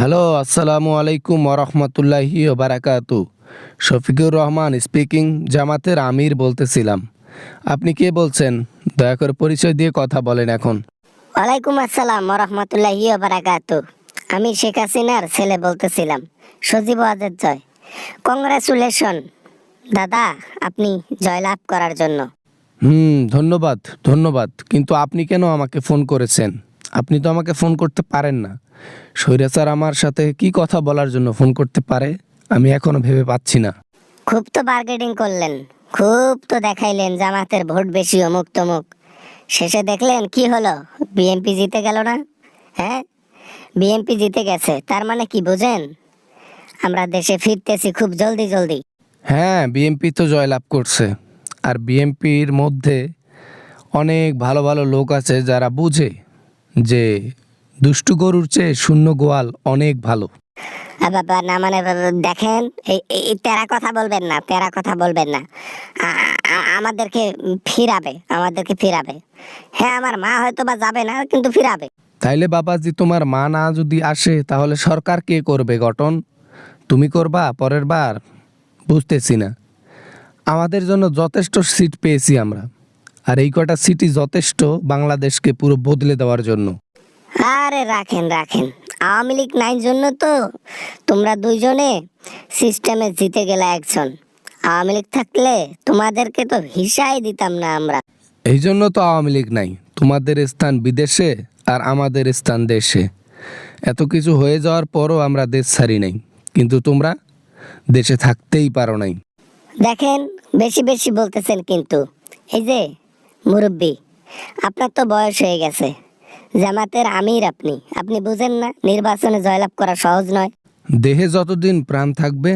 Hello, আসসালামু আলাইকুম ওরহমতুল্লাহি ওবারাকাতু। শফিকুর রহমান স্পিকিং, জামাতের আমির বলতেছিলাম। আপনি কে বলছেন? দয়া করে পরিচয় দিয়ে কথা বলেন এখন। ওয়ালাইকুম আসসালাম রহমতুল্লাহি বারাকাতু। আমি শেখ হাসিনার ছেলে বলতেছিলাম, সজীব ওয়াজেদ জয়। কংগ্রেচুলেশন দাদা, আপনি জয়লাভ করার জন্য। ধন্যবাদ ধন্যবাদ, কিন্তু আপনি কেন আমাকে ফোন করেছেন? আপনি তো আমাকে ফোন করতে পারেন না। স্বৈরাচার আমার সাথে কি কথা বলার জন্য ফোন করতে পারে, আমি এখনো ভেবে পাচ্ছি না। খুব তো বার্গেটিং করলেন, খুব তো দেখাইলেন জামাতের ভোট বেশি, অমুক তমুক। শেষে দেখলেন কি হলো? বিএনপি জিতে গেল না? হ্যাঁ, বিএনপি জিতে গেছে, তার মানে কি বোঝেন? আমরা দেশে ফিরতেছি খুব জলদি জলদি। হ্যাঁ, বিএনপি তো জয়লাভ করছে। আর বিএনপির মধ্যে অনেক ভালো ভালো লোক আছে যারা বুঝে যে দুষ্টু গরুর চেয়ে শূন্য গোয়াল অনেক ভালো। বাবা না মানে দেখেন, এই তেরা কথা বলবেন না, তেরা কথা বলবেন না। আমাদেরকে আমাদেরকে ফিরাবে। হ্যাঁ, আমার মা হয়তো বা যাবে না, কিন্তু ফিরাবে। তাইলে বাবাজি, তোমার মা না যদি আসে তাহলে সরকার কে করবে গঠন? তুমি করবা পরের বার? বুঝতেছি না। আমাদের জন্য যথেষ্ট সিট পেয়েছি আমরা, আর এই কটা সিটই যথেষ্ট বাংলাদেশকে পুরো বদলে দেওয়ার জন্য। আরে রাখেন রাখেন, আওয়ামী লীগ নাই জন্য তো তোমরা দুইজনে সিস্টেমে জিতে গেলে একজন। আওয়ামী লীগ থাকলে তোমাদেরকে তো ভিসাই দিতাম না আমরা। এই জন্য তো আওয়ামী লীগ নাই। তোমাদের স্থান বিদেশে আর আমাদের স্থান দেশে। এত কিছু হয়ে যাওয়ার পরও আমরা দেশ ছাড়ি নাই, কিন্তু তোমরা দেশে থাকতেই পারো নাই। দেখেন, বেশি বেশি বলতেছেন কিন্তু। এই যে মুরব্বী, আপনার তো বয়স হয়ে গেছে, জামাতের আমির আপনি, আপনি বুঝেন না নির্বাচনে জয়লাভ করা সহজ নয়। দেহে যতদিন প্রাণ থাকবে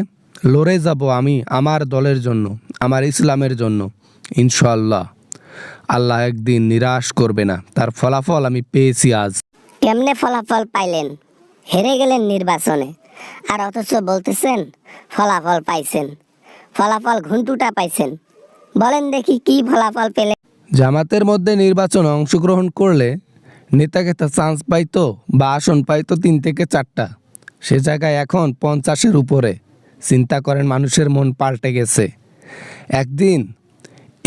লড়ে যাব আমি আমার দলের জন্য, আমার ইসলামের জন্য। ইনশাআল্লাহ আল্লাহ একদিন নিরাশ করবে না, তার ফলাফল আমি পেয়েছি আজ। কেমনে ফলাফল পাইলেন? হেরে গেলেন নির্বাচনে, আর অথচ বলতেছেন ফলাফল পাইছেন। ফলাফল ঘুন্টুটা পাইছেন। বলেন দেখি কি ফলাফল পেলেন? জামাতের মধ্যে নির্বাচনে অংশগ্রহণ করলে নেতাকে তা চান্স পাইতো বা আসন পাইতো 3 থেকে 4টা, সে জায়গায় এখন 50-এর উপরে। চিন্তা করেন, মানুষের মন পাল্টে গেছে। একদিন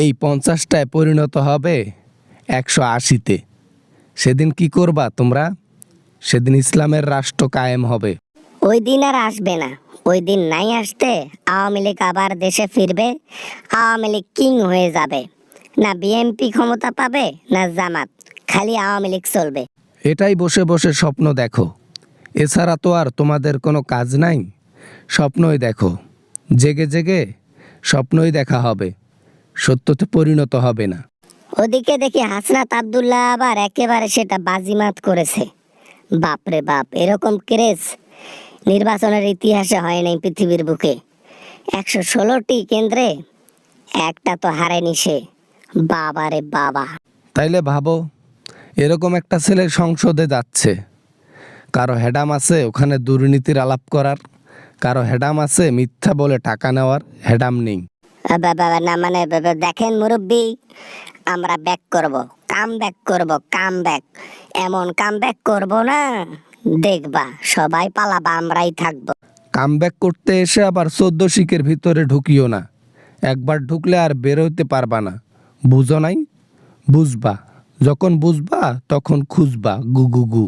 এই 50টায় পরিণত হবে 180-তে। সেদিন কি করবা তোমরা? সেদিন ইসলামের রাষ্ট্র কায়েম হবে। ওই দিন আর আসবে না। ওই দিন নাই আসতে আওয়ামী লীগ আবার দেশে ফিরবে। আওয়ামী লীগ কিং হয়ে যাবে। না বিএনপি ক্ষমতা পাবে, না জামাত, খালি আওয়ামী লীগ চলবে। এটাই বসে বসে স্বপ্ন দেখো, এছাড়া তো আর তোমাদের কোনো কাজ নাই। স্বপ্নই দেখো, জেগে জেগে স্বপ্নই দেখা হবে, সত্যতে পরিণত হবে না। ওদিকে দেখি হাসনাত আব্দুল্লাহ আবার একেবারে সেটা বাজিমাত করেছে। বাপরে বাপ, এরকম ক্রেজ নির্বাচনের ইতিহাসে হয় নাই পৃথিবীর বুকে। 116টি কেন্দ্রে একটা তো হারেনি সে। বাবারে বাবা। তাইলে ভাবো, এরকম একটা ছেলে সংসদে যাচ্ছে। কারো হেডাম আছে ওখানে দুর্নীতির আলাপ করার, কারো হেডাম আছে মিথ্যা বলে টাকা নেওয়ার, হেডাম নেই। না মানে দেখেন মুরব্বী, আমরা ব্যাক করব, কাম ব্যাক করব, কাম ব্যাক। এমন কাম ব্যাক করবো না, দেখবা সবাই পালাবা, আমরাই থাকবো। কামব্যাক করতে এসে আবার 14 শিকের ভিতরে ঢুকিও না। একবার ঢুকলে আর বেরোতে পারবা না। বুঝো নাই? বুঝবা, যখন বুঝবা তখন খুঁজবা গু গু গু।